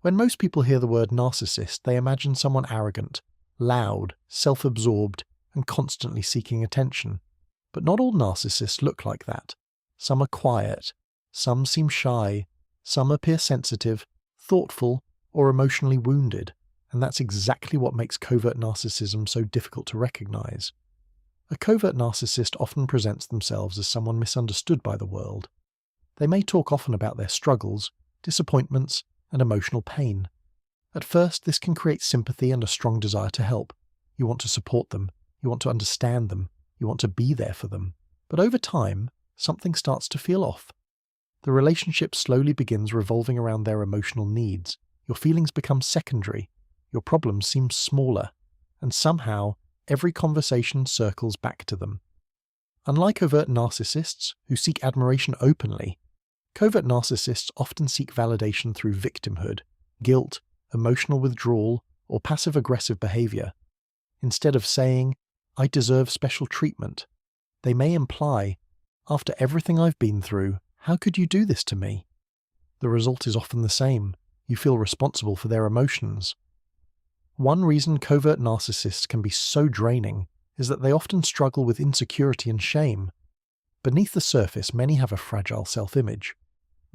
When most people hear the word narcissist, they imagine someone arrogant, loud, self-absorbed, and constantly seeking attention. But not all narcissists look like that. Some are quiet, some seem shy, some appear sensitive, thoughtful, or emotionally wounded, and that's exactly what makes covert narcissism so difficult to recognize. A covert narcissist often presents themselves as someone misunderstood by the world. They may talk often about their struggles, disappointments, and emotional pain. At first, this can create sympathy and a strong desire to help. You want to support them, you want to understand them, you want to be there for them. But over time, something starts to feel off. The relationship slowly begins revolving around their emotional needs. Your feelings become secondary, your problems seem smaller, and somehow every conversation circles back to them. Unlike overt narcissists, who seek admiration openly, covert narcissists often seek validation through victimhood, guilt, emotional withdrawal, or passive-aggressive behavior. Instead of saying, "I deserve special treatment," they may imply, "After everything I've been through, how could you do this to me?" The result is often the same. You feel responsible for their emotions. One reason covert narcissists can be so draining is that they often struggle with insecurity and shame. Beneath the surface, many have a fragile self-image.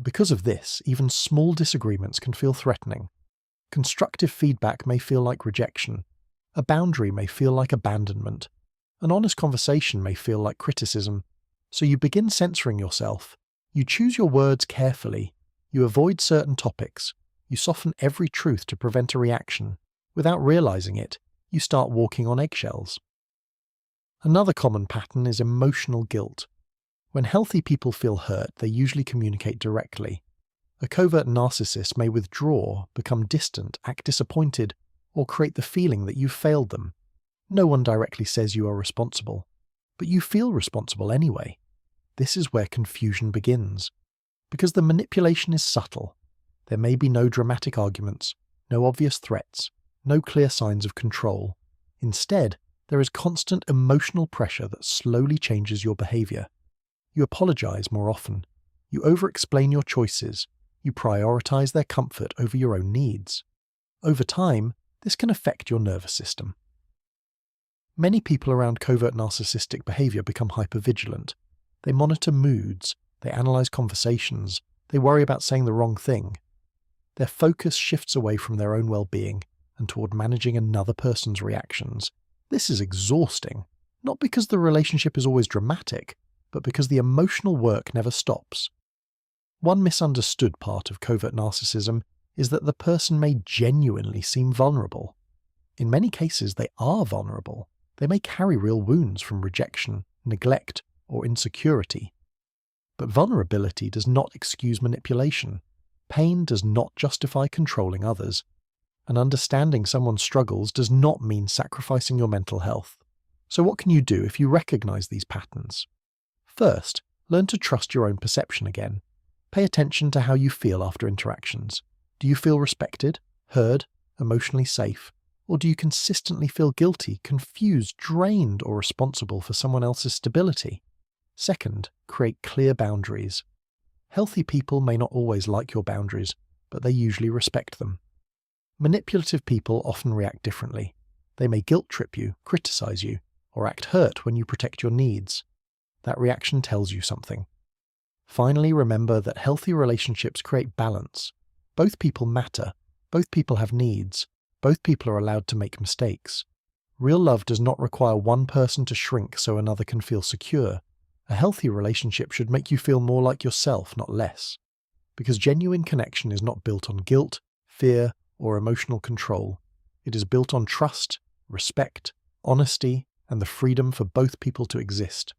Because of this, even small disagreements can feel threatening. Constructive feedback may feel like rejection. A boundary may feel like abandonment. An honest conversation may feel like criticism. So you begin censoring yourself. You choose your words carefully. You avoid certain topics. You soften every truth to prevent a reaction. Without realizing it, you start walking on eggshells. Another common pattern is emotional guilt. When healthy people feel hurt, they usually communicate directly. A covert narcissist may withdraw, become distant, act disappointed, or create the feeling that you've failed them. No one directly says you are responsible, but you feel responsible anyway. This is where confusion begins. Because the manipulation is subtle. There may be no dramatic arguments, no obvious threats, no clear signs of control. Instead, there is constant emotional pressure that slowly changes your behavior. You apologize more often. You over-explain your choices. You prioritize their comfort over your own needs. Over time, this can affect your nervous system. Many people around covert narcissistic behavior become hypervigilant. They monitor moods, they analyze conversations, they worry about saying the wrong thing. Their focus shifts away from their own well-being and toward managing another person's reactions. This is exhausting, not because the relationship is always dramatic, but because the emotional work never stops. One misunderstood part of covert narcissism is that the person may genuinely seem vulnerable. In many cases, they are vulnerable. They may carry real wounds from rejection, neglect, or insecurity. But vulnerability does not excuse manipulation. Pain does not justify controlling others. And understanding someone's struggles does not mean sacrificing your mental health. So what can you do if you recognize these patterns? First, learn to trust your own perception again. Pay attention to how you feel after interactions. Do you feel respected, heard, emotionally safe? Or do you consistently feel guilty, confused, drained, or responsible for someone else's stability? Second, create clear boundaries. Healthy people may not always like your boundaries, but they usually respect them. Manipulative people often react differently. They may guilt-trip you, criticize you, or act hurt when you protect your needs. That reaction tells you something. Finally, remember that healthy relationships create balance. Both people matter. Both people have needs. Both people are allowed to make mistakes. Real love does not require one person to shrink so another can feel secure. A healthy relationship should make you feel more like yourself, not less. Because genuine connection is not built on guilt, fear, or emotional control. It is built on trust, respect, honesty, and the freedom for both people to exist.